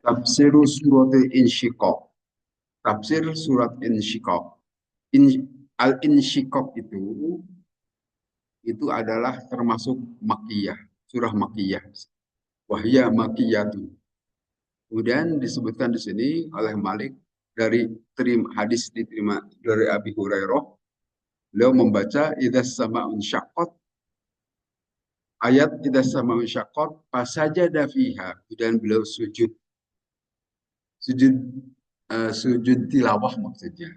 Tafsiru surat Insyiqaq. Tafsir surat Insyiqaq. In, Al-Insyiqaq itu adalah termasuk makiyah, surah makiyah. Wahya makiyatu. Kemudian disebutkan di sini oleh Malik dari hadis diterima dari Abi Hurairah, beliau membaca idas sama'un syaqqat, ayat idas sama'un syaqqat fasajada fiha, dan beliau sujud sujud sujud tilawah maksudnya.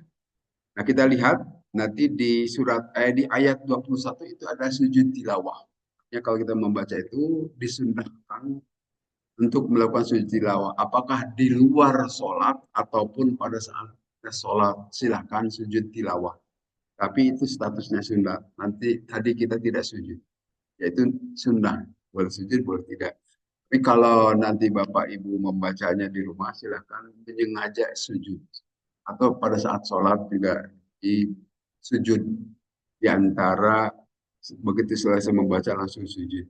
Nah, kita lihat nanti di di ayat 21 itu ada sujud tilawah. Ya, kalau kita membaca itu disunahkan untuk melakukan sujud tilawah. Apakah di luar sholat ataupun pada saat sholat, silahkan sujud tilawah. Tapi itu statusnya sunnah. Nanti tadi kita tidak sujud, yaitu sunnah. Boleh sujud, boleh tidak. Tapi kalau nanti Bapak Ibu membacanya di rumah, silahkan menyengaja sujud. Atau pada saat sholat juga di sujud. Di antara begitu selesai membaca langsung sujud.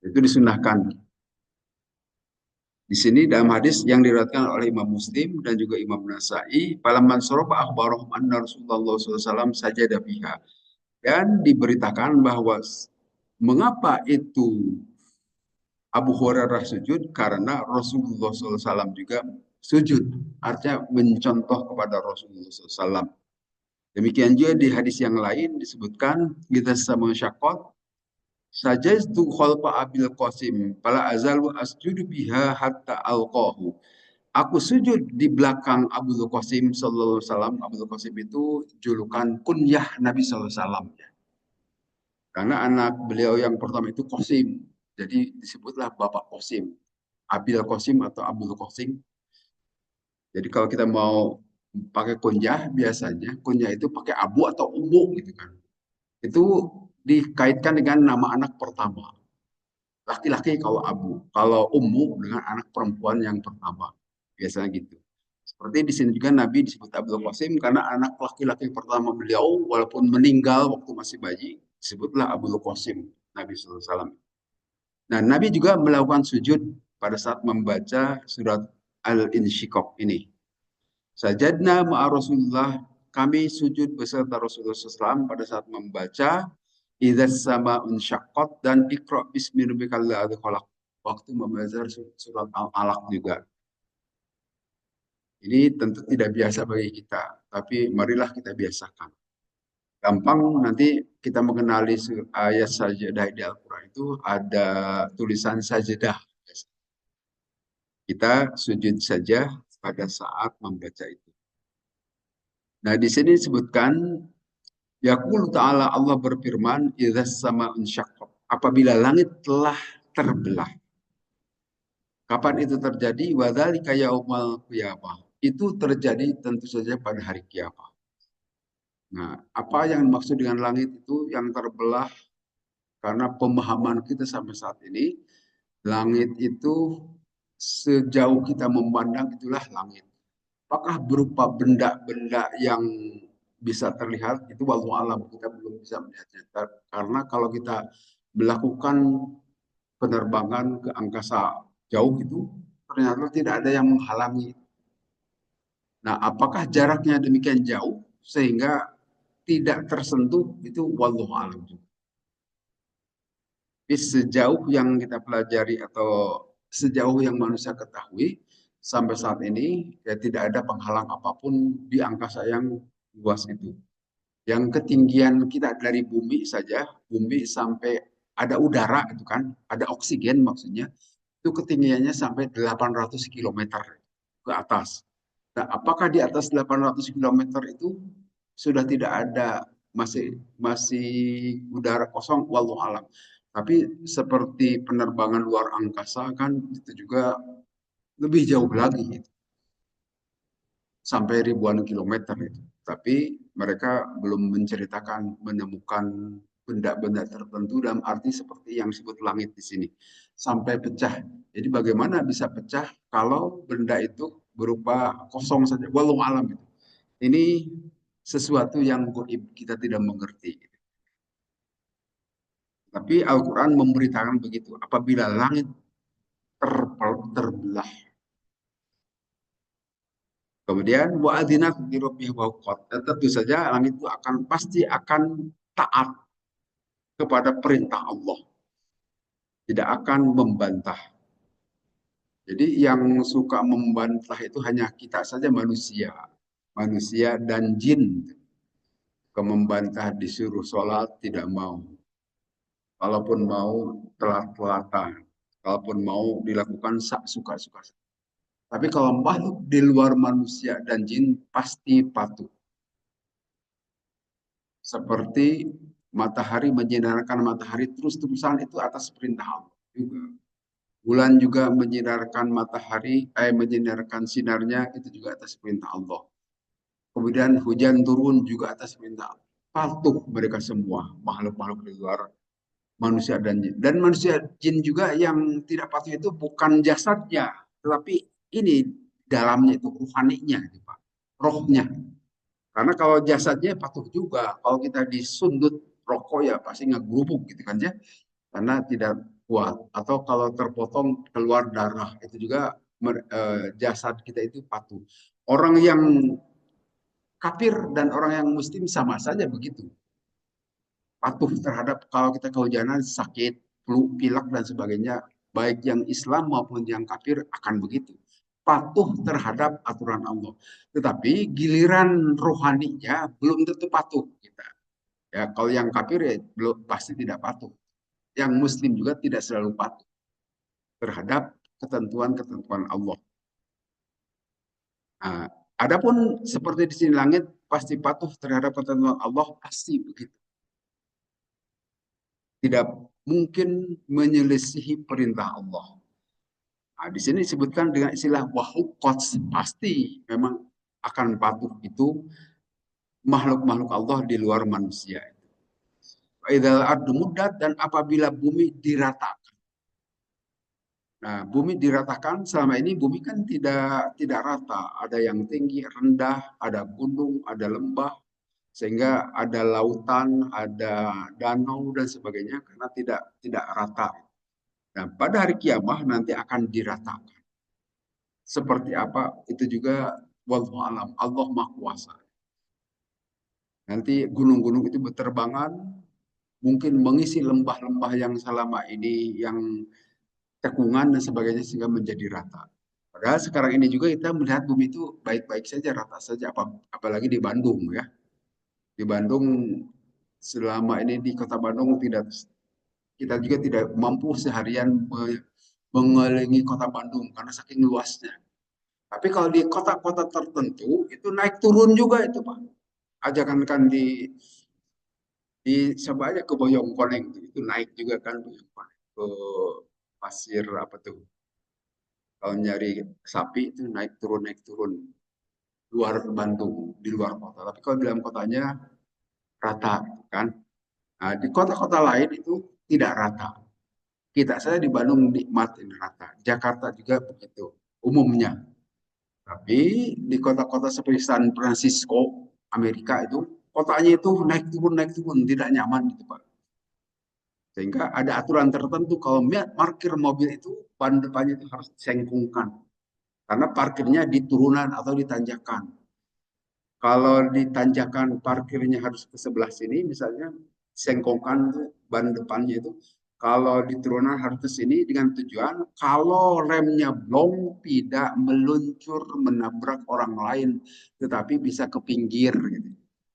Itu disunahkan. Di sini dalam hadis yang diriwayatkan oleh Imam Muslim dan juga Imam Nasai, "Falamman soroba akhbarahum anna Rasulullah SAW sajada biha." Dan diberitakan bahwa mengapa itu Abu Hurairah sujud, karena Rasulullah SAW juga sujud. Artinya mencontoh kepada Rasulullah SAW. Demikian juga di hadis yang lain disebutkan, kita sama syakot, sajaztu khalfa Abil Qasim, fala azalu asjudu biha hatta alqahu. Aku sujud di belakang Abdul Qasim sallallahu alaihi wasallam. Abdul Qasim itu julukan kunyah Nabi sallallahu alaihi wasallam. Karena anak beliau yang pertama itu Qasim. Jadi disebutlah Bapak Qasim. Abil Qasim atau Abdul Qasim. Jadi kalau kita mau pakai kunyah, biasanya kunyah itu pakai abu atau umbu gitu kan. Itu dikaitkan dengan nama anak pertama. Laki-laki kalau abu, kalau ummu dengan anak perempuan yang pertama. Biasanya gitu. Seperti di sini juga Nabi disebut Abdul Qasim karena anak laki-laki pertama beliau walaupun meninggal waktu masih bayi disebutlah Abdul Qasim Nabi SAW. Nah, Nabi juga melakukan sujud pada saat membaca surat Al-Insyiqaq ini. Sajadna ma'a Rasulullah, kami sujud beserta Rasulullah SAW pada saat membaca Idzas sama'un syaqqat dan Iqra bismi rabbikal ladzi khalaq. Waktu membaca surat Al-Alaq juga. Ini tentu tidak biasa bagi kita, tapi marilah kita biasakan. Gampang nanti kita mengenali ayat sajadah di Al-Quran itu ada tulisan sajadah. Kita sujud saja pada saat membaca itu. Nah, di sini disebutkan Yaqul ta'ala, Allah berfirman, idzas sama'un syaqqat, apabila langit telah terbelah. Kapan itu terjadi? Wadzalika yaumal qiyamah. Itu terjadi tentu saja pada hari kiamat. Nah, apa yang dimaksud dengan langit itu yang terbelah? Karena pemahaman kita sampai saat ini, langit itu sejauh kita memandang itulah langit. Apakah berupa benda-benda yang bisa terlihat? Itu wallahu alam, kita belum bisa melihatnya. Karena kalau kita melakukan penerbangan ke angkasa jauh itu, ternyata tidak ada yang menghalangi. Nah, apakah jaraknya demikian jauh sehingga tidak tersentuh? Itu wallahu alam juga. Tapi sejauh yang kita pelajari atau sejauh yang manusia ketahui sampai saat ini ya tidak ada penghalang apapun di angkasa yang luas itu. Yang ketinggian kita dari bumi saja, bumi sampai ada udara itu kan, ada oksigen maksudnya, itu ketinggiannya sampai 800 kilometer ke atas. Nah, apakah di atas 800 kilometer itu sudah tidak ada, masih masih udara kosong, wallahu alam. Tapi seperti penerbangan luar angkasa kan itu juga lebih jauh lagi gitu. Sampai ribuan kilometer itu. Tapi mereka belum menceritakan menemukan benda-benda tertentu dalam arti seperti yang disebut langit di sini. Sampai pecah. Jadi bagaimana bisa pecah kalau benda itu berupa kosong saja. Walau alam itu. Ini sesuatu yang goib, kita tidak mengerti. Tapi Al-Quran memberitakan begitu. Apabila langit terbelah, Kemudian wa adzinat li rabbiha wa huqqat. Dan tentu saja langit itu pasti akan taat kepada perintah Allah, tidak akan membantah. Jadi yang suka membantah itu hanya kita saja manusia, manusia dan jin. Membantah disuruh sholat tidak mau. Kalaupun mau telat-telatan, kalaupun mau dilakukan sak suka-suka. Tapi kalau makhluk di luar manusia dan jin pasti patuh. Seperti matahari menyinarkan matahari terus-terusan itu atas perintah Allah juga. Bulan juga menyinarkan matahari, menyinarkan sinarnya itu juga atas perintah Allah. Kemudian hujan turun juga atas perintah Allah. Patuh mereka semua, makhluk-makhluk di luar manusia dan jin. Dan manusia jin juga yang tidak patuh itu bukan jasadnya, tetapi ini dalamnya itu rohaninya, Pak. Rohnya. Karena kalau jasadnya patuh juga, kalau kita disundut rokok ya pasti ngegerubuk gitu kan ya, karena tidak kuat. Atau kalau terpotong keluar darah itu juga jasad kita itu patuh. Orang yang kafir dan orang yang muslim sama saja begitu. Patuh terhadap kalau kita kehujanan sakit, flu, pilek dan sebagainya, baik yang Islam maupun yang kafir akan begitu. Patuh terhadap aturan Allah. Tetapi giliran rohaninya belum tentu patuh kita. Ya, kalau yang kafir ya belum pasti tidak patuh. Yang muslim juga tidak selalu patuh terhadap ketentuan-ketentuan Allah. Nah, adapun seperti di sini langit pasti patuh terhadap ketentuan Allah pasti begitu. Tidak mungkin menyelisihi perintah Allah. Nah, di sini disebutkan dengan istilah wahukots, pasti memang akan patuh itu makhluk-makhluk Allah di luar manusia. Idal ardu mudat dan apabila bumi diratakan. Nah, bumi diratakan selama ini bumi kan tidak rata, ada yang tinggi, rendah, ada gunung, ada lembah, sehingga ada lautan, ada danau dan sebagainya karena tidak rata. Nah, pada hari kiamah nanti akan diratakan. Seperti apa itu juga wallahu alam, Allah Maha Kuasa. Nanti gunung-gunung itu berterbangan, mungkin mengisi lembah-lembah yang selama ini yang cekungan dan sebagainya sehingga menjadi rata. Padahal sekarang ini juga kita melihat bumi itu baik-baik saja, rata saja, apalagi di Bandung ya. Di Bandung selama ini di kota Bandung kita juga tidak mampu seharian mengelilingi kota Bandung karena saking luasnya. Tapi kalau di kota-kota tertentu itu naik turun juga itu Pak. Ajakan kan di coba aja ke Boyongkoneng itu naik juga kan Boyongkoneng ke pasir apa tuh. Kalau nyari sapi itu naik turun luar Bandung di luar kota. Tapi kalau di dalam kotanya rata kan. Nah, di kota-kota lain itu tidak rata. Kita saja di Bandung nikmatin rata. Jakarta juga begitu umumnya. Tapi di kota-kota seperti San Francisco, Amerika itu, kotanya itu naik turun, tidak nyaman gitu Pak. Sehingga ada aturan tertentu kalau parkir mobil itu ban depannya itu harus disengkungkan. Karena parkirnya di turunan atau di tanjakan. Kalau di tanjakan parkirnya harus ke sebelah sini, misalnya sengkongkan ban depannya itu. Kalau di turunan harus ke sini dengan tujuan kalau remnya blong tidak meluncur menabrak orang lain, tetapi bisa ke pinggir. Gitu.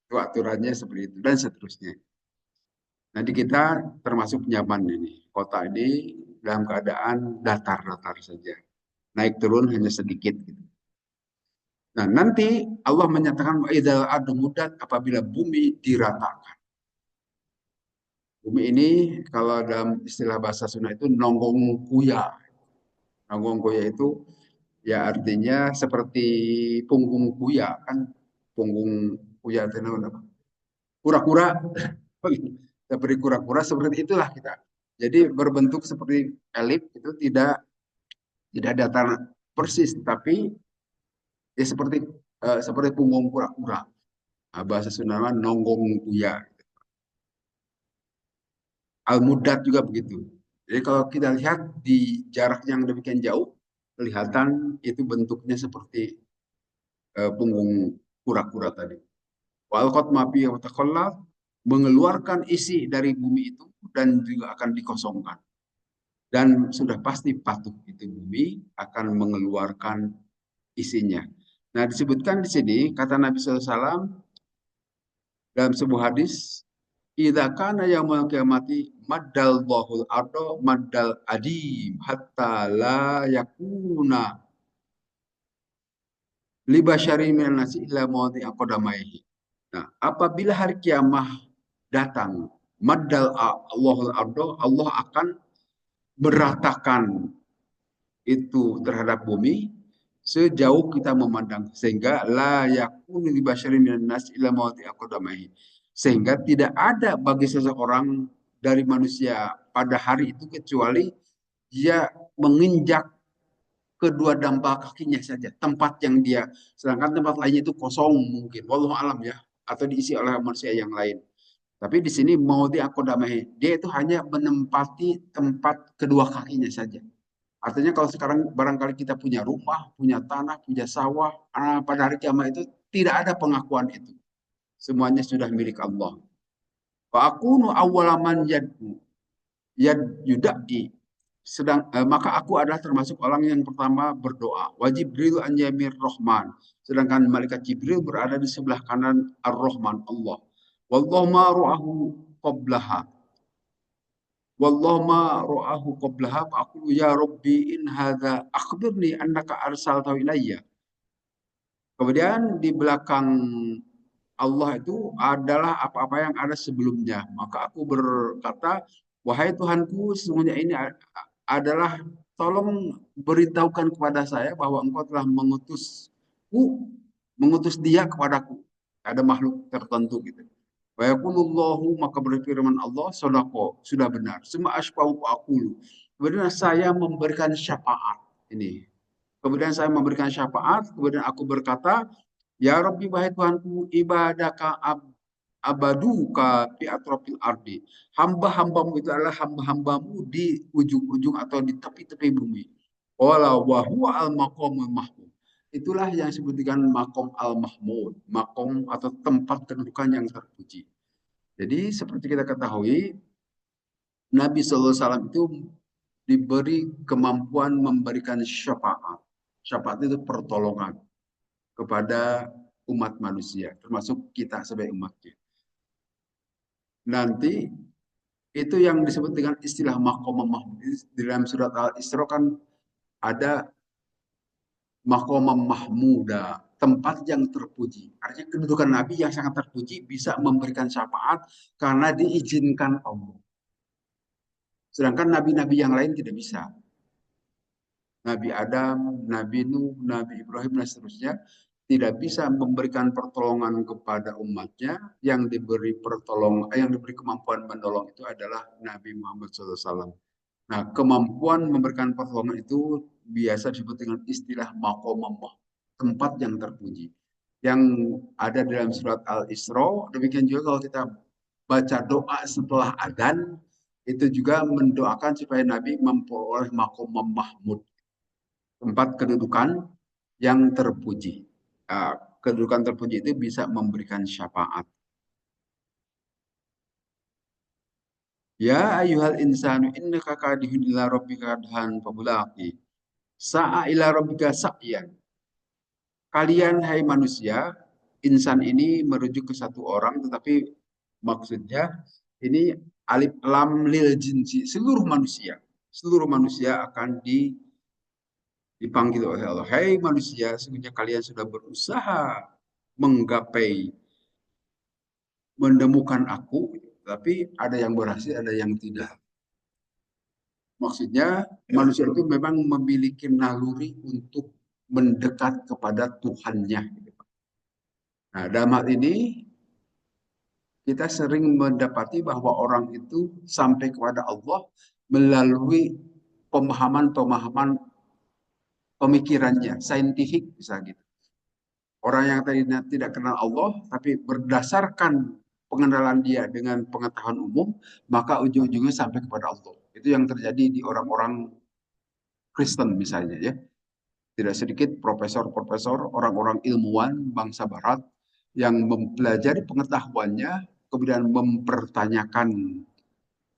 Itu aturannya seperti itu dan seterusnya. Nanti kita termasuk nyaman ini. Kota ini dalam keadaan datar-datar saja. Naik turun hanya sedikit. Gitu. Nah, nanti Allah menyatakan idal adu mudat apabila bumi diratakan. Bumi ini kalau dalam istilah bahasa Sunda itu nonggong kuya. Nonggong kuya itu ya artinya seperti punggung kuya kan punggung kuya itu apa? Kura-kura. Seperti kura-kura seperti itulah kita. Jadi berbentuk seperti elip itu tidak datar persis tapi ya seperti punggung kura-kura. Nah, bahasa Sunda nonggong kuya. Al-Mudad juga begitu. Jadi kalau kita lihat di jarak yang demikian jauh, kelihatan itu bentuknya seperti punggung kura-kura tadi. Wa alqat ma fiha wa taqallat, mengeluarkan isi dari bumi itu dan juga akan dikosongkan. Dan sudah pasti patuh itu bumi akan mengeluarkan isinya. Nah, disebutkan di sini kata Nabi SAW dalam sebuah hadis, idza kana yaumul qiyamati maddal dhahul ardo maddal adim hatta la yakuna libasyari minan nasi illa mawdi aqdamaihi. Nah, apabila hari kiamah datang, maddal Allahul ardo, Allah akan beratakan itu terhadap bumi sejauh kita memandang, sehingga la yakunu li basyarin minan nas illa mawdi aqdamaihi, sehingga tidak ada bagi seseorang dari manusia pada hari itu kecuali dia menginjak kedua dampak kakinya saja tempat yang dia, sedangkan tempat lainnya itu kosong mungkin wallahu alam ya, atau diisi oleh manusia yang lain. Tapi di sini mawdi aqdamaihi, dia itu hanya menempati tempat kedua kakinya saja. Artinya kalau sekarang barangkali kita punya rumah, punya tanah, punya sawah, pada hari kiamat itu tidak ada pengakuan itu. Semuanya sudah milik Allah. Wa akunu awwalaman yudai. Maka aku adalah termasuk orang yang pertama berdoa. Wa Jibril an yamir Rahman. Sedangkan malaikat Jibril berada di sebelah kanan Ar-Rahman Allah. Wallahu ma ru'ahu qablaha. Wallahu ma ra'ahu qablaha aku ya Rabbi in hadza akhbirni annaka arsaltahu ilayya. Kemudian di belakang Allah itu adalah apa-apa yang ada sebelumnya. Maka aku berkata, wahai Tuhanku, sesungguhnya ini adalah, tolong beritahukan kepada saya bahwa engkau telah mengutus dia kepadaku. Ada makhluk tertentu gitu. Wa yaqulullahu, maka berfirman Allah, sodako, sudah benar. Semua asfa'u aqulu. Kemudian saya memberikan syafaat. Ini. Kemudian saya memberikan syafaat, kemudian aku berkata, ya Rabbi, wahai Tuhanku, ibadaka abaduka fi atrofil ardi. Hamba-hambamu itu adalah hamba-hambamu di ujung-ujung atau di tepi-tepi bumi. Wala wa huwa al-maqamul mahmud. Itulah yang disebut dengan makom al-mahmud, makom atau tempat kedudukan yang terpuji. Jadi seperti kita ketahui, Nabi SAW itu diberi kemampuan memberikan syafaat. Syafaat itu pertolongan kepada umat manusia, termasuk kita sebagai umatnya. Nanti itu yang disebut dengan istilah maqamah mahmud. Di dalam surat Al-Isra kan ada maqamah mahmuda, tempat yang terpuji. Artinya kedudukan Nabi yang sangat terpuji bisa memberikan syafaat karena diizinkan Allah. Sedangkan nabi-nabi yang lain tidak bisa. Nabi Adam, Nabi Nuh, Nabi Ibrahim, dan seterusnya tidak bisa memberikan pertolongan kepada umatnya. Yang diberi kemampuan menolong itu adalah Nabi Muhammad SAW. Nah, kemampuan memberikan pertolongan itu biasa disebut dengan istilah maqamah, tempat yang terpuji. Yang ada dalam surat Al-Isra, demikian juga kalau kita baca doa setelah adzan, itu juga mendoakan supaya Nabi memperoleh maqamah mahmud, tempat kedudukan yang terpuji. Kedudukan terpuji itu bisa memberikan syafaat. Ya ayuhal insanu innaka kadihun ila rabbika kadhan fabulaqi. Sa'a ila rabbika sa'yan. Kalian hai manusia, insan ini merujuk ke satu orang, tetapi maksudnya ini alif lam lil jinsi, seluruh manusia. Seluruh manusia akan dipanggil oleh Allah. Hai manusia, sesungguhnya kalian sudah berusaha menggapai, menemukan aku, tapi ada yang berhasil, ada yang tidak. Maksudnya manusia itu memang memiliki naluri untuk mendekat kepada Tuhannya. Nah, dalam hal ini kita sering mendapati bahwa orang itu sampai kepada Allah melalui pemahaman-pemahaman pemikirannya, saintifik bisa gitu. Orang yang tadi tidak kenal Allah, tapi berdasarkan pengenalan dia dengan pengetahuan umum, maka ujung-ujungnya sampai kepada Allah. Itu yang terjadi di orang-orang Kristen misalnya ya. Tidak sedikit profesor-profesor, orang-orang ilmuwan bangsa barat yang mempelajari pengetahuannya, kemudian mempertanyakan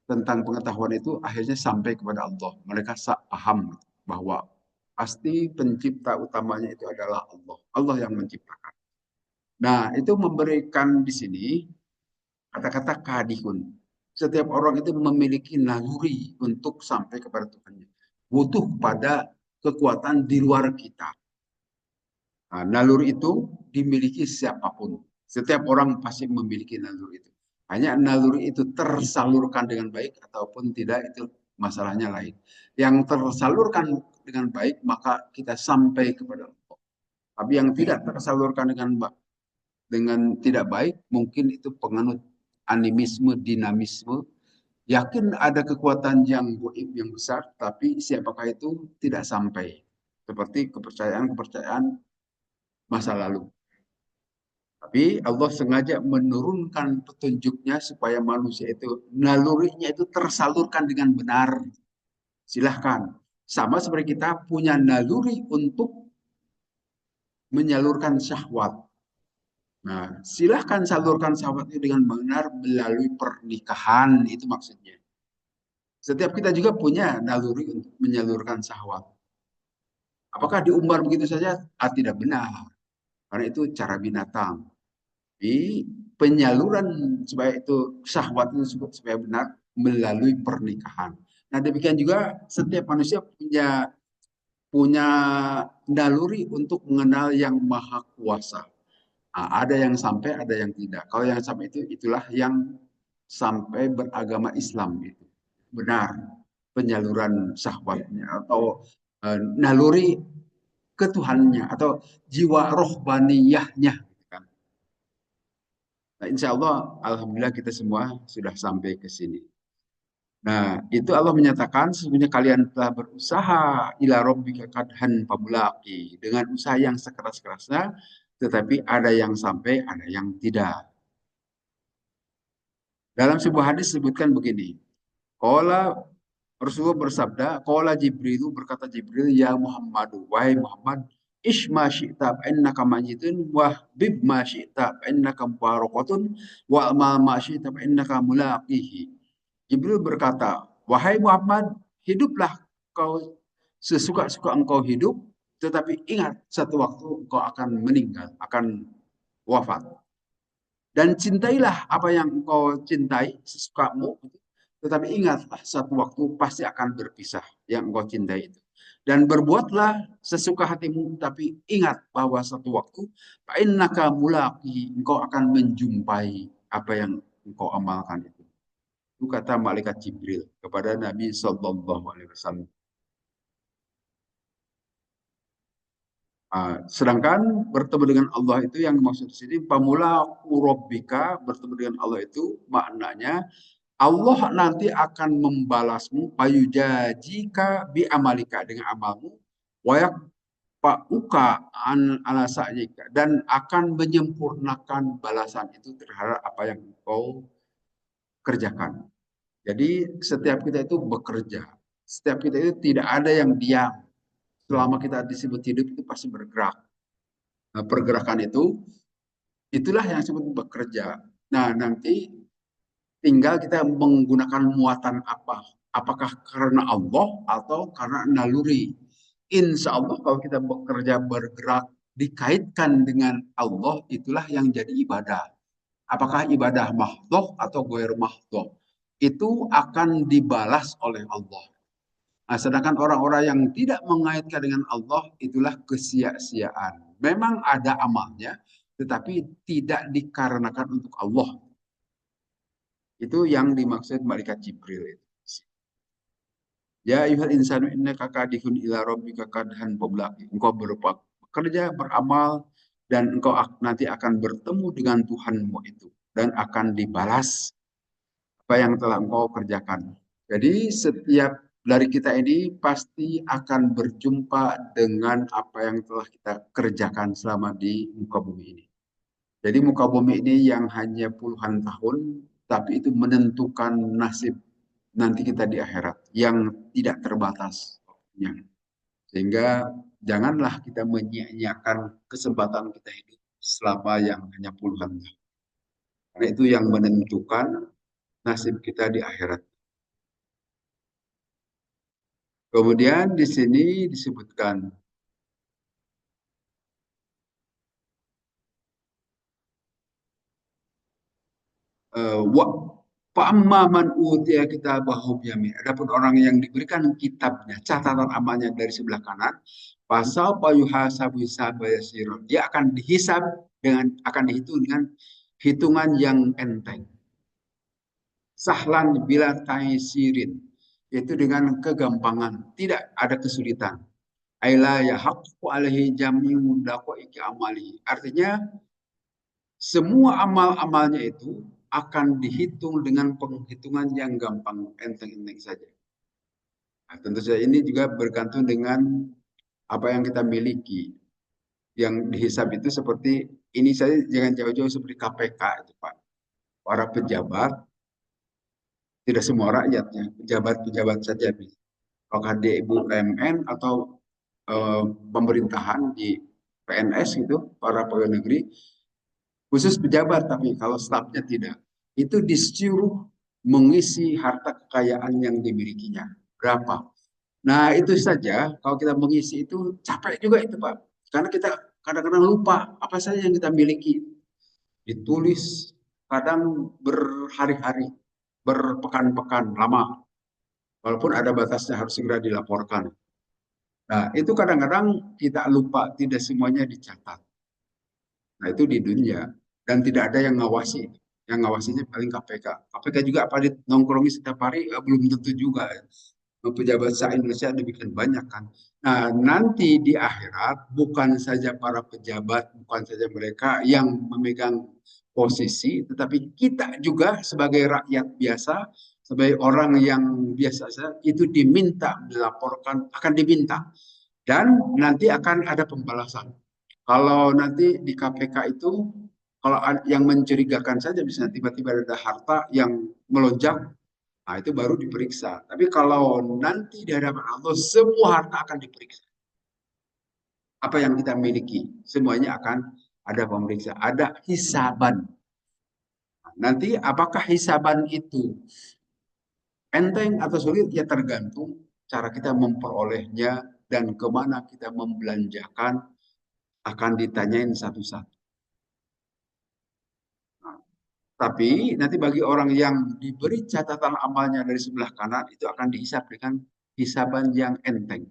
tentang pengetahuan itu, akhirnya sampai kepada Allah. Mereka paham bahwa pasti pencipta utamanya itu adalah Allah. Allah yang menciptakan. Nah, itu memberikan di sini kata-kata kadihun. Setiap orang itu memiliki naluri untuk sampai kepada Tuhannya. Butuh pada kekuatan di luar kita. Nah, naluri itu dimiliki siapapun. Setiap orang pasti memiliki naluri itu. Hanya naluri itu tersalurkan dengan baik ataupun tidak, itu masalahnya lain. Yang tersalurkan dengan baik, maka kita sampai kepada Allah. Tapi yang tidak tersalurkan dengan tidak baik, mungkin itu penganut animisme, dinamisme. Yakin ada kekuatan yang goib yang besar, tapi siapakah itu tidak sampai. Seperti kepercayaan-kepercayaan masa lalu. Tapi Allah sengaja menurunkan petunjuknya supaya manusia itu nalurinya itu tersalurkan dengan benar. Silahkan. Sama seperti kita punya naluri untuk menyalurkan syahwat. Nah, silahkan salurkan syahwat itu dengan benar melalui pernikahan. Itu maksudnya. Setiap kita juga punya naluri untuk menyalurkan syahwat. Apakah diumbar begitu saja? Tidak benar. Karena itu cara binatang. Di penyaluran supaya itu syahwat itu supaya benar melalui pernikahan. Nah, demikian juga setiap manusia punya punya naluri untuk mengenal yang maha kuasa. Nah, ada yang sampai, ada yang tidak. Kalau yang sampai itu itulah yang sampai beragama Islam itu. Benar penyaluran syahwatnya atau naluri ketuhannya atau jiwa rohbaniyahnya. Nah, insya Allah, Alhamdulillah kita semua sudah sampai ke sini. Nah, itu Allah menyatakan sesungguhnya kalian telah berusaha ila rabbika kadhan pabulaki dengan usaha yang sekeras-kerasnya, tetapi ada yang sampai, ada yang tidak. Dalam sebuah hadis disebutkan begini, Qala Rasulullah bersabda, Qala Jibril berkata Jibril, ya Muhammadu, wahai Muhammad, ish ma syi'ta fa'innaka majidun wa bib ma syi'ta fa'innaka mubarakatun wa ma ma syi'ta fa'innaka mulaqihi. Jibril berkata, wahai Muhammad, hiduplah kau sesuka-suka engkau hidup, tetapi ingat satu waktu engkau akan meninggal, akan wafat. Dan cintailah apa yang engkau cintai, sesukamu, tetapi ingatlah satu waktu pasti akan berpisah yang engkau cintai itu. Dan berbuatlah sesuka hatimu, tapi ingat bahwa satu waktu, fa'innaka mulaqi, engkau akan menjumpai apa yang engkau amalkan itu. Itu kata malaikat Jibril kepada Nabi Sallallahu Alaihi Wasallam. Sedangkan bertemu dengan Allah itu yang dimaksud di sini, pamula rabbika, bertemu dengan Allah itu maknanya Allah nanti akan membalasmu payujajika bi amalika dengan amalmu, wayak uka an ala sa'yika, dan akan menyempurnakan balasan itu terhadap apa yang kau kerjakan. Jadi setiap kita itu bekerja. Setiap kita itu tidak ada yang diam. Selama kita disebut hidup itu pasti bergerak. Nah, pergerakan itu itulah yang disebut bekerja. Nah, nanti tinggal kita menggunakan muatan apa. Apakah karena Allah atau karena naluri. Insya Allah kalau kita bekerja bergerak dikaitkan dengan Allah, itulah yang jadi ibadah. Apakah ibadah mahdoh atau goer mahdoh. Itu akan dibalas oleh Allah. Nah, sedangkan orang-orang yang tidak mengaitkan dengan Allah, itulah kesia-siaan. Memang ada amalnya, tetapi tidak dikarenakan untuk Allah. Itu yang dimaksud malaikat Jibril. Ya ayuhal insanu innaka kadihun ila rabbika kadhan fablaqi. Engkau bekerja, beramal, dan engkau nanti akan bertemu dengan Tuhanmu itu. Dan akan dibalas apa yang telah engkau kerjakan. Jadi setiap dari kita ini pasti akan berjumpa dengan apa yang telah kita kerjakan selama di muka bumi ini. Jadi muka bumi ini yang hanya puluhan tahun, tapi itu menentukan nasib nanti kita di akhirat yang tidak terbatas. Sehingga Janganlah kita menyia-nyiakan kesempatan kita hidup selama yang hanya puluhan tahun. Karena itu yang menentukan nasib kita di akhirat. Kemudian di sini disebutkan wa fa'amma man utiya kitabahu biyami. Adapun orang yang diberikan kitabnya, catatan amalnya dari sebelah kanan, pasal yuhasabu hisaba yasira. Dia akan dihisab dengan akan dihitung dengan hitungan yang enteng. Sahlan bila taisirin, yaitu dengan kegampangan, tidak ada kesulitan. Aila yahaqqu alaihi jami'u daqaiqi amali. Artinya semua amal-amalnya itu akan dihitung dengan penghitungan yang gampang, enteng-enteng saja. Nah, tentu saja ini juga bergantung dengan apa yang kita miliki. Yang dihisab itu seperti ini saja, jangan jauh-jauh seperti KPK itu Pak. Para pejabat, tidak semua rakyatnya, pejabat-pejabat saja. Apakah di BUMN atau pemerintahan di PNS gitu, para pegawai negeri, khusus pejabat, tapi kalau stafnya tidak. Itu disuruh mengisi harta kekayaan yang dimilikinya. Berapa? Nah, itu saja kalau kita mengisi itu capek juga itu, Pak. Karena kita kadang-kadang lupa apa saja yang kita miliki. Ditulis kadang berhari-hari, berpekan-pekan lama. Walaupun ada batasnya harus segera dilaporkan. Nah, itu kadang-kadang kita lupa, tidak semuanya dicatat. Nah, itu di dunia. Dan tidak ada yang ngawasi. Yang ngawasinya paling KPK. KPK juga apa nongkrongi setiap hari, belum tentu juga. Pejabat se-Indonesia demikian banyak kan. Nah, nanti di akhirat bukan saja para pejabat, bukan saja mereka yang memegang posisi, tetapi kita juga sebagai rakyat biasa, sebagai orang yang biasa saja, itu diminta melaporkan, akan diminta. Dan nanti akan ada pembalasan. Kalau nanti di KPK itu, kalau yang mencurigakan saja bisa tiba-tiba ada harta yang melonjak, nah itu baru diperiksa. Tapi kalau nanti di hadapan Allah, semua harta akan diperiksa. Apa yang kita miliki, semuanya akan ada pemeriksa, ada hisaban. Nanti apakah hisaban itu enteng atau sulit, ya tergantung cara kita memperolehnya dan kemana kita membelanjakan akan ditanyain satu-satu. Nah, tapi nanti bagi orang yang diberi catatan amalnya dari sebelah kanan itu akan dihisab dengan hisaban yang enteng.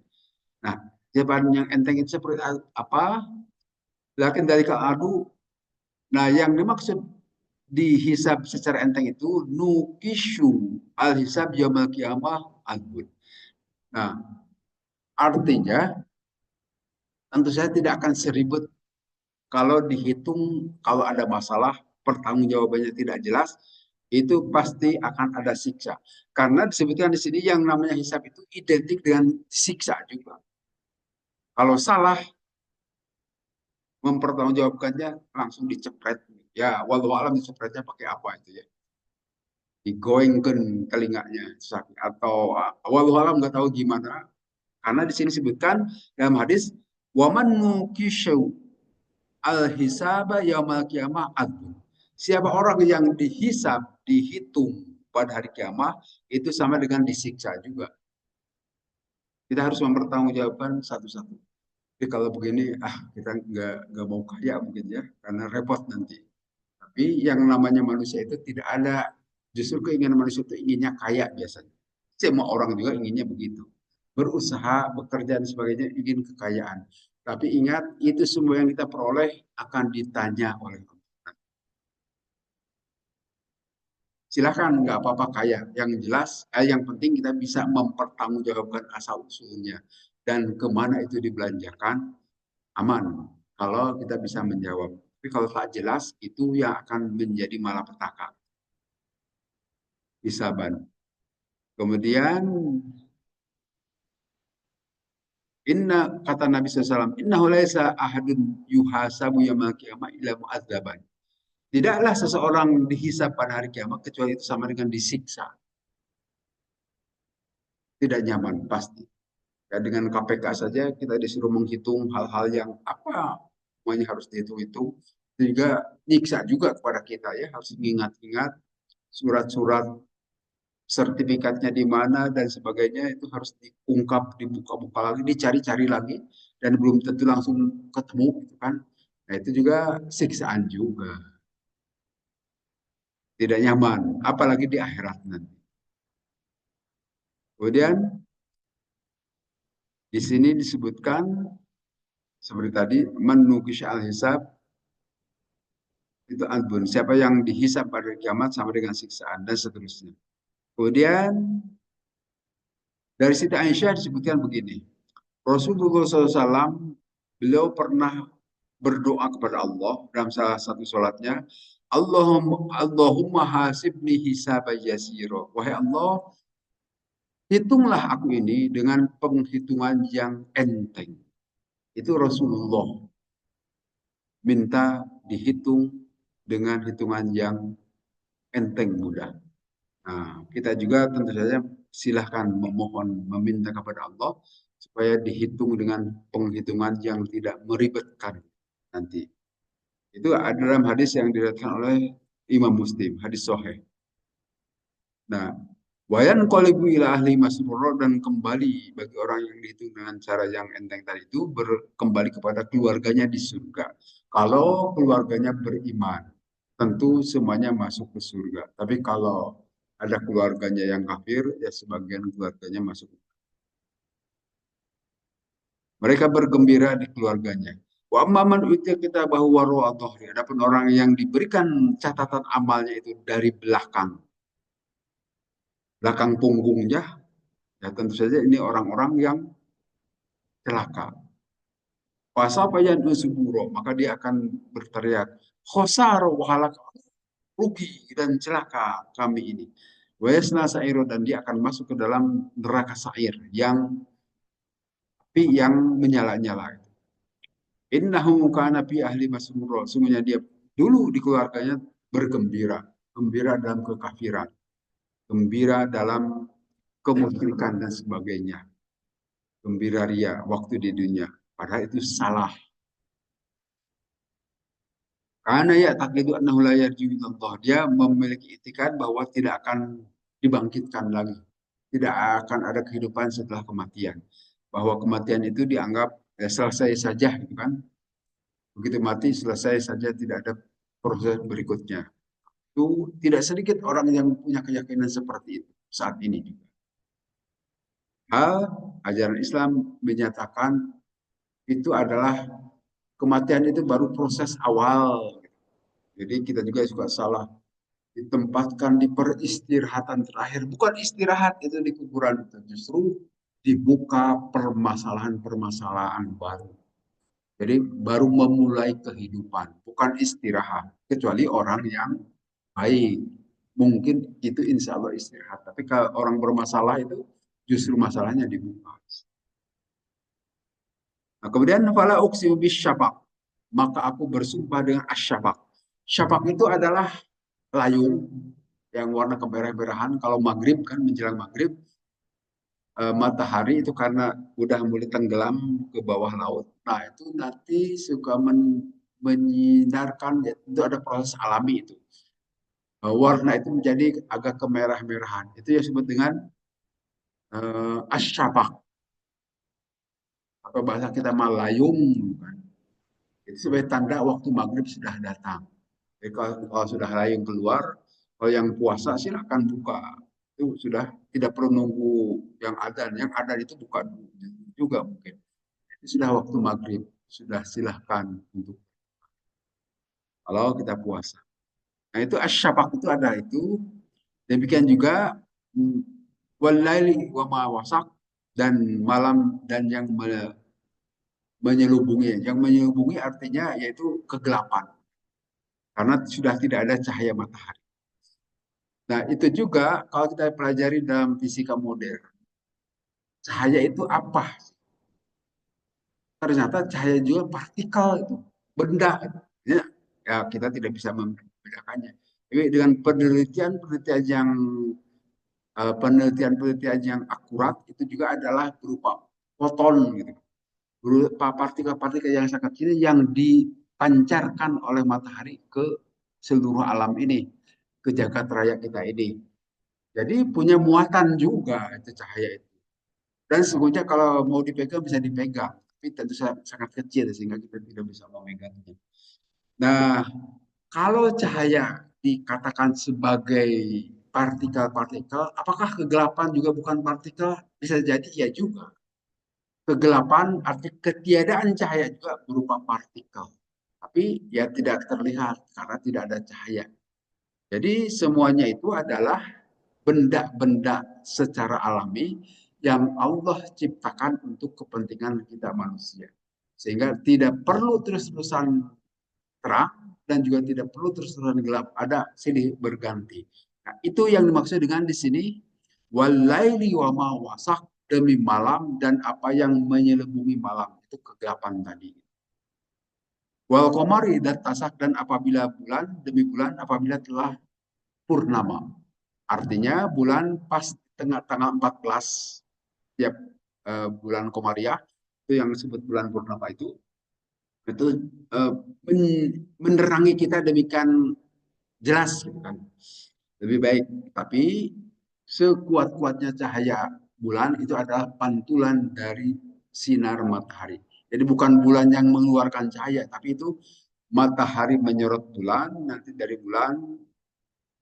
Nah, hisaban yang enteng itu seperti apa? Lakin dari adu. Nah, yang dimaksud dihisab secara enteng itu nukishu al hisab yaumil qiyamah albud. Nah, artinya tentu saja tidak akan seribet kalau dihitung, kalau ada masalah pertanggungjawabannya tidak jelas, itu pasti akan ada siksa. Karena disebutkan di sini yang namanya hisab itu identik dengan siksa juga. Kalau salah mempertanggungjawabkannya langsung dicepret. Ya, walau alam dicepretnya pakai apa itu ya? Digoengkan telinganya sakit atau walau alam nggak tahu gimana. Karena di sini disebutkan dalam hadis waman nukishu al hisaba yaumal kiamah adun. Siapa orang yang dihisab, dihitung pada hari kiamat itu sama dengan disiksa juga. Kita harus mempertanggungjawabkan satu-satu. Jadi kalau begini, kita nggak mau kaya mungkin ya, karena repot nanti. Tapi yang namanya manusia itu tidak ada, justru keinginan manusia itu inginnya kaya biasanya. Semua orang juga inginnya begitu. Berusaha, bekerja dan sebagainya, ingin kekayaan. Tapi ingat, itu semua yang kita peroleh akan ditanya oleh Allah. Silakan, nggak apa-apa kaya. Yang jelas, yang penting kita bisa mempertanggungjawabkan asal usulnya. Dan kemana itu dibelanjakan, aman. Kalau kita bisa menjawab. Tapi kalau tak jelas, itu yang akan menjadi malapetaka. Isaban. Kemudian inna kata Nabi SAW, innahu laisa ahadun yuhasabu yaumil qiyamah illa mu'adzaban. Tidaklah seseorang dihisab pada hari kiamat kecuali itu sama dengan disiksa. Tidak nyaman pasti. Ya, dengan KPK saja kita disuruh menghitung hal-hal yang apa semuanya harus dihitung-hitung. Sehingga nyiksa juga kepada kita ya, harus mengingat-ingat surat-surat sertifikatnya di mana dan sebagainya itu harus diungkap, dibuka-buka lagi, dicari-cari lagi dan belum tentu langsung ketemu gitu kan. Nah, itu juga siksaan juga, tidak nyaman, apalagi di akhirat nanti. Kemudian di sini disebutkan seperti tadi menukis al-hisab itu albun. Siapa yang dihisab pada kiamat sama dengan siksaan dan seterusnya. Kemudian dari Siti Aisyah disebutkan begini. Rasulullah SAW beliau pernah berdoa kepada Allah dalam salah satu sholatnya. Allahumma hasibni hisaban yasiro. Wahai Allah, hitunglah aku ini dengan penghitungan yang enteng. Itu Rasulullah minta dihitung dengan hitungan yang enteng mudah. Nah, kita juga tentu saja silahkan memohon, meminta kepada Allah supaya dihitung dengan penghitungan yang tidak meribetkan nanti. Itu ada dalam hadis yang diriwayatkan oleh Imam Muslim, hadis sahih. Nah, wayan qalibu ila ahli masrur dan kembali bagi orang yang dihitung dengan cara yang enteng tadi itu kembali kepada keluarganya di surga. Kalau keluarganya beriman, tentu semuanya masuk ke surga. Tapi kalau ada keluarganya yang kafir, ya sebagian keluarganya masuk. Mereka bergembira di keluarganya. Wa amman utiya kitabahu wara dhahri. Adapun orang yang diberikan catatan amalnya itu dari belakang, belakang punggungnya, ya tentu saja ini orang-orang yang celaka. Wasapa yang suburo, maka dia akan berteriak, khosaro wahalak, rugi dan celaka kami ini. Wayasna sairo, dan dia akan masuk ke dalam neraka sair yang api yang menyala-nyala. Innahu kana fi ahli masruro. Sungguhnya dia dulu di keluarganya bergembira. Gembira dalam kekafiran. Gembira dalam kemusyrikan dan sebagainya. Gembira ria waktu di dunia. Padahal itu salah. Karena ya takidu annahu la yarji'u ilallah. Dia memiliki itikat bahwa tidak akan dibangkitkan lagi. Tidak akan ada kehidupan setelah kematian. Bahwa kematian itu dianggap ya, selesai saja gitu kan. Begitu mati selesai saja, tidak ada proses berikutnya. Itu tidak sedikit orang yang punya keyakinan seperti itu saat ini juga. Hal ajaran Islam menyatakan itu adalah kematian itu baru proses awal. Jadi kita juga suka salah ditempatkan di peristirahatan terakhir. Bukan istirahat itu di kuburan itu, justru dibuka permasalahan-permasalahan baru. Jadi baru memulai kehidupan, bukan istirahat. Kecuali orang yang baik. Mungkin itu insya Allah istirahat. Tapi kalau orang bermasalah itu justru masalahnya dibuka. Nah, kemudian fala uqsimu bisyafaq. Maka aku bersumpah dengan asyafaq. Syafaq itu adalah layung yang warna kemerah-merahan. Kalau maghrib kan menjelang maghrib, matahari itu karena udah mulai tenggelam ke bawah laut. Nah itu nanti suka menyinarkan, ya, itu ada proses alami itu. Warna itu menjadi agak kemerah-merahan. Itu yang disebut dengan asyafaq atau bahasa kita malayung. Kan. Itu sebagai tanda waktu maghrib sudah datang. Jadi kalau sudah layung keluar, kalau yang puasa silakan buka. Itu sudah tidak perlu nunggu yang ada. Yang ada itu buka juga mungkin. Itu sudah waktu maghrib. Sudah silahkan untuk kalau kita puasa. Nah itu asyafaq itu ada itu. Demikian juga mm, walaili wa ma wasak, dan malam dan yang menyelubungi. Yang menyelubungi artinya yaitu kegelapan. Karena sudah tidak ada cahaya matahari. Nah, itu juga kalau kita pelajari dalam fisika modern. Cahaya itu apa? Ternyata cahaya juga partikel itu, benda. Ya, ya kita tidak bisa membedakannya. Jadi dengan penelitian-penelitian yang penelitian-penelitian yang akurat itu juga adalah berupa foton gitu. Partikel-partikel yang sangat kecil yang dipancarkan oleh matahari ke seluruh alam ini, ke jagat raya kita ini. Jadi punya muatan juga itu cahaya itu. Dan sesungguhnya kalau mau dipegang bisa dipegang, tapi tentu sangat kecil sehingga kita tidak bisa memegangnya. Nah, kalau cahaya dikatakan sebagai partikel-partikel, apakah kegelapan juga bukan partikel? Bisa jadi ya juga. Kegelapan arti ketiadaan cahaya juga berupa partikel. Tapi ya tidak terlihat karena tidak ada cahaya. Jadi semuanya itu adalah benda-benda secara alami yang Allah ciptakan untuk kepentingan kita manusia. Sehingga tidak perlu terus-terusan terang dan juga tidak perlu terus-terusan gelap. Ada silih berganti. Nah, itu yang dimaksud dengan di sini walaili wa ma wasak, demi malam dan apa yang menyelubungi malam itu kegelapan tadi. Wal komari dan tasak, dan apabila bulan demi bulan apabila telah purnama. Artinya bulan pas tengah-tengah 14 tiap bulan komariah itu yang disebut bulan purnama itu uh, menerangi kita demikian jelas gitu kan. Lebih baik, tapi sekuat-kuatnya cahaya bulan itu adalah pantulan dari sinar matahari. Jadi bukan bulan yang mengeluarkan cahaya, tapi itu matahari menyorot bulan, nanti dari bulan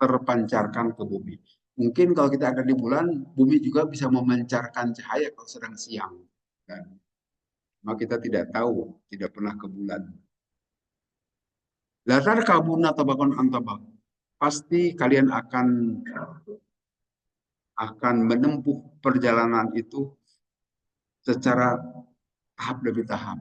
terpancarkan ke bumi. Mungkin kalau kita ada di bulan, bumi juga bisa memancarkan cahaya kalau sedang siang. Kan? Maka kita tidak tahu, tidak pernah ke bulan. Latar kabun atau bakon antabak. Pasti kalian akan menempuh perjalanan itu secara tahap demi tahap.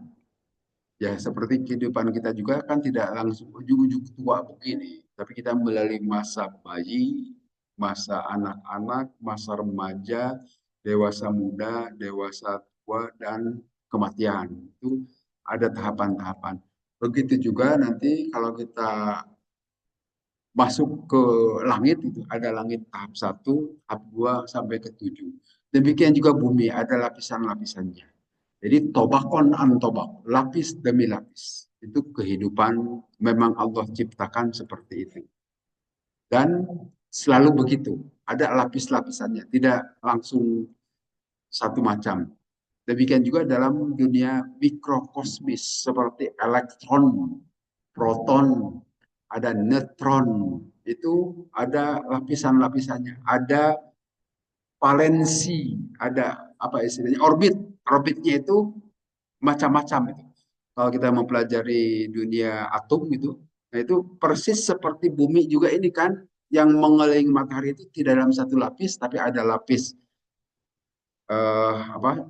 Ya, seperti kehidupan kita juga kan tidak langsung ujung-ujung tua begini, tapi kita melalui masa bayi, masa anak-anak, masa remaja, dewasa muda, dewasa tua, dan kematian. Itu ada tahapan-tahapan. Begitu juga nanti kalau kita masuk ke langit itu ada langit tahap satu, tahap 2 sampai ke 7. Demikian juga bumi ada lapisan-lapisannya. Jadi tobakon an tobak, lapis demi lapis. Itu kehidupan memang Allah ciptakan seperti itu. Dan selalu begitu. Ada lapis-lapisannya, tidak langsung satu macam. Demikian juga dalam dunia mikrokosmis seperti elektron, proton, ada neutron, itu ada lapisan-lapisannya, ada valensi, ada apa istilahnya orbit, orbitnya itu macam-macam itu. Kalau kita mempelajari dunia atom itu, nah itu persis seperti bumi juga ini kan, yang mengelilingi matahari itu tidak dalam satu lapis, tapi ada lapis apa?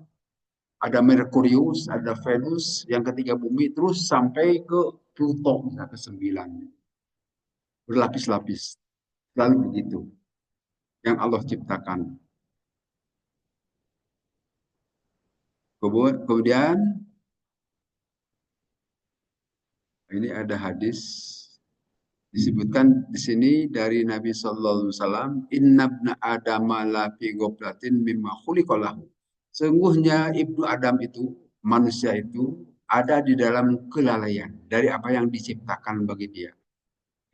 Ada Merkurius, ada Venus, yang ketiga bumi, terus sampai ke Pluto, ke sembilan, berlapis-lapis, lalu begitu yang Allah ciptakan. Kemudian ini ada hadis disebutkan di sini dari Nabi Sallallahu Alaihi Wasallam, Inna ibna Adam la fi goblatin mimma khuliqalahu. Sungguhnya ibnu Adam itu, manusia itu ada di dalam kelalaian dari apa yang diciptakan bagi dia.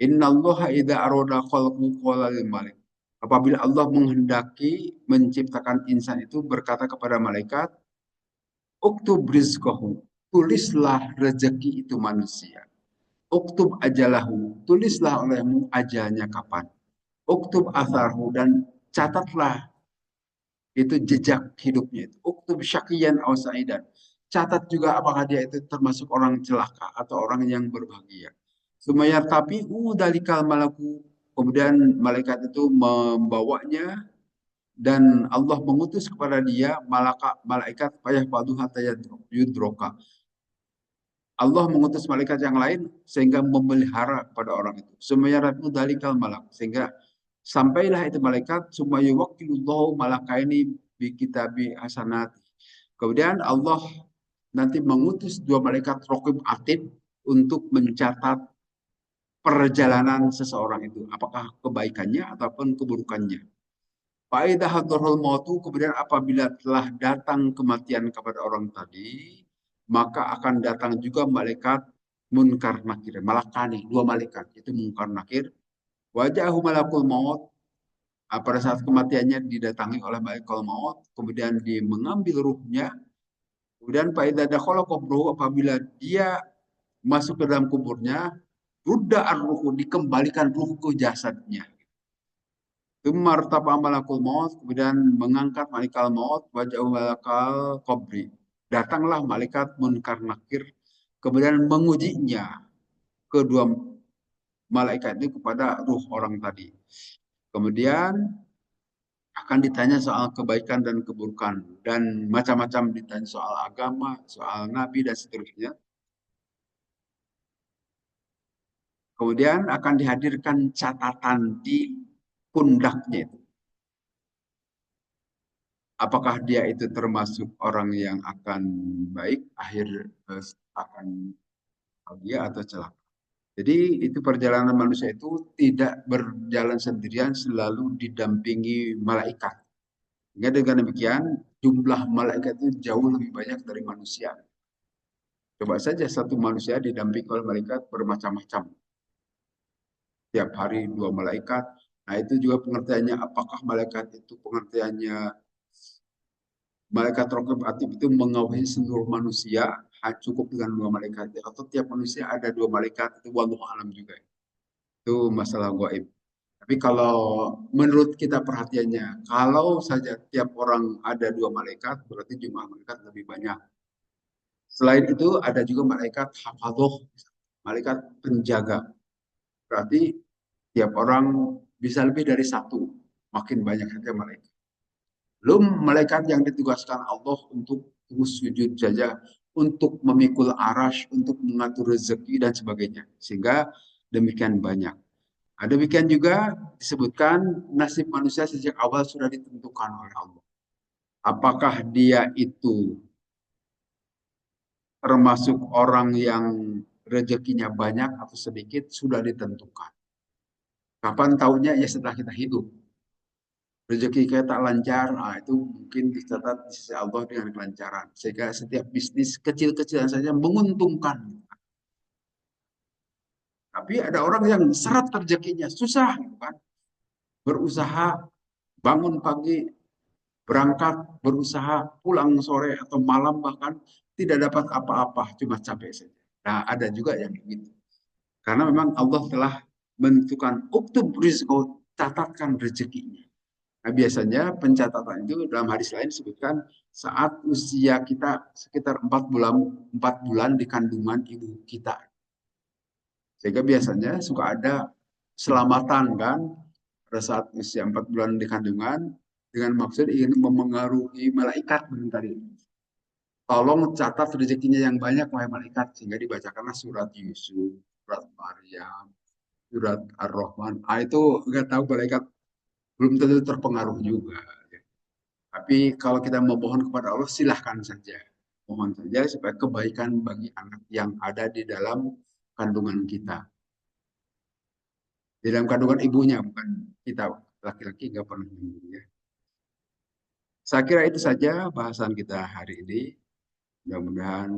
Inna Allah idza aroda khalqu qala lil malik. Apabila Allah menghendaki menciptakan insan itu berkata kepada malaikat, Uktub rizqahu, tulislah rezeki itu manusia. Uktub ajalahu, tulislah olehmu ajalnya kapan. Uktub atharhu, dan catatlah itu jejak hidupnya itu. Uktub syakiyan aw sa'idan. Catat juga apakah dia itu termasuk orang celaka atau orang yang berbahagia. Sumayar tapi dalikal malaku. Kemudian malaikat itu membawanya dan Allah mengutus kepada dia malaikat payah paduha yudroka. Allah mengutus malaikat yang lain sehingga memelihara pada orang itu. Semuanya ratu dalikal malak, sehingga sampailah itu malaikat summa yuwakkilullahu malakaini bi kitabi hasanat. Kemudian Allah nanti mengutus dua malaikat raqib atid untuk mencatat perjalanan seseorang itu, apakah kebaikannya ataupun keburukannya. Faidah hadharul mautu, kemudian apabila telah datang kematian kepada orang tadi, maka akan datang juga malaikat munkar nakir, malakani, dua malaikat, itu munkar nakir. Wajahu malakul maut, pada saat kematiannya didatangi oleh malaikat maut, kemudian dia mengambil ruhnya, kemudian faidah dakhala qabruhu, apabila dia masuk ke dalam kuburnya, rudda ar-ruhu, dikembalikan ruh ke jasadnya. Martaba malakul maut, kemudian mengangkat malaikat maut, wajah malakal qabri. Datanglah malaikat munkar nakir, kemudian mengujinya kedua malaikat itu kepada ruh orang tadi. Kemudian akan ditanya soal kebaikan dan keburukan, dan macam-macam ditanya soal agama, soal nabi dan seterusnya. Kemudian akan dihadirkan catatan di pundaknya itu. Apakah dia itu termasuk orang yang akan baik, akhir akan bahagia atau celaka. Jadi itu perjalanan manusia itu tidak berjalan sendirian, selalu didampingi malaikat. Hingga dengan demikian jumlah malaikat itu jauh lebih banyak dari manusia. Coba saja satu manusia didampingi oleh malaikat bermacam-macam. Tiap hari dua malaikat. Nah itu juga pengertiannya, apakah malaikat itu pengertiannya malaikat raqib atid itu mengawasi seluruh manusia, cukup dengan dua malaikat, atau tiap manusia ada dua malaikat, itu wallahu alam juga. Itu masalah gaib. Tapi kalau menurut kita perhatiannya, kalau saja tiap orang ada dua malaikat, berarti jumlah malaikat lebih banyak. Selain itu ada juga malaikat hafadhoh, malaikat penjaga. Berarti tiap orang bisa lebih dari satu, makin banyak saja malaikat. Belum malaikat yang ditugaskan Allah untuk sujud saja, untuk memikul arash, untuk mengatur rezeki dan sebagainya. Sehingga demikian banyak. Demikian juga disebutkan nasib manusia sejak awal sudah ditentukan oleh Allah. Apakah dia itu termasuk orang yang rezekinya banyak atau sedikit sudah ditentukan. Kapan tahunya? Ya setelah kita hidup. Rezeki kita tak lancar, itu mungkin dicatat di sisi Allah dengan kelancaran. Sehingga setiap bisnis kecil-kecilan saja menguntungkan. Tapi ada orang yang seret rezekinya, susah gitu kan. Berusaha, bangun pagi, berangkat, berusaha, pulang sore atau malam bahkan tidak dapat apa-apa, cuma capek saja. Nah, ada juga yang begitu. Karena memang Allah telah menentukan uktub rizqo, catatkan rezekinya. Nah, biasanya pencatatan itu dalam hadis lain disebutkan saat usia kita sekitar 4 bulan di kandungan ibu kita. Sehingga biasanya suka ada selamatan kan pada saat usia 4 bulan di kandungan dengan maksud ingin memengaruhi malaikat tadi. Tolong catat rezekinya yang banyak wahai malaikat, sehingga dibacakanlah surat Yusuf, surat Maryam, surat Ar-Rahman. Itu nggak tahu malaikat belum tentu terpengaruh juga. Tapi kalau kita memohon kepada Allah, silahkan saja. Mohon saja supaya kebaikan bagi anak yang ada di dalam kandungan kita. Di dalam kandungan ibunya, bukan kita. Laki-laki nggak pernah membunuh ya. Saya kira itu saja bahasan kita hari ini. Mudah-mudahan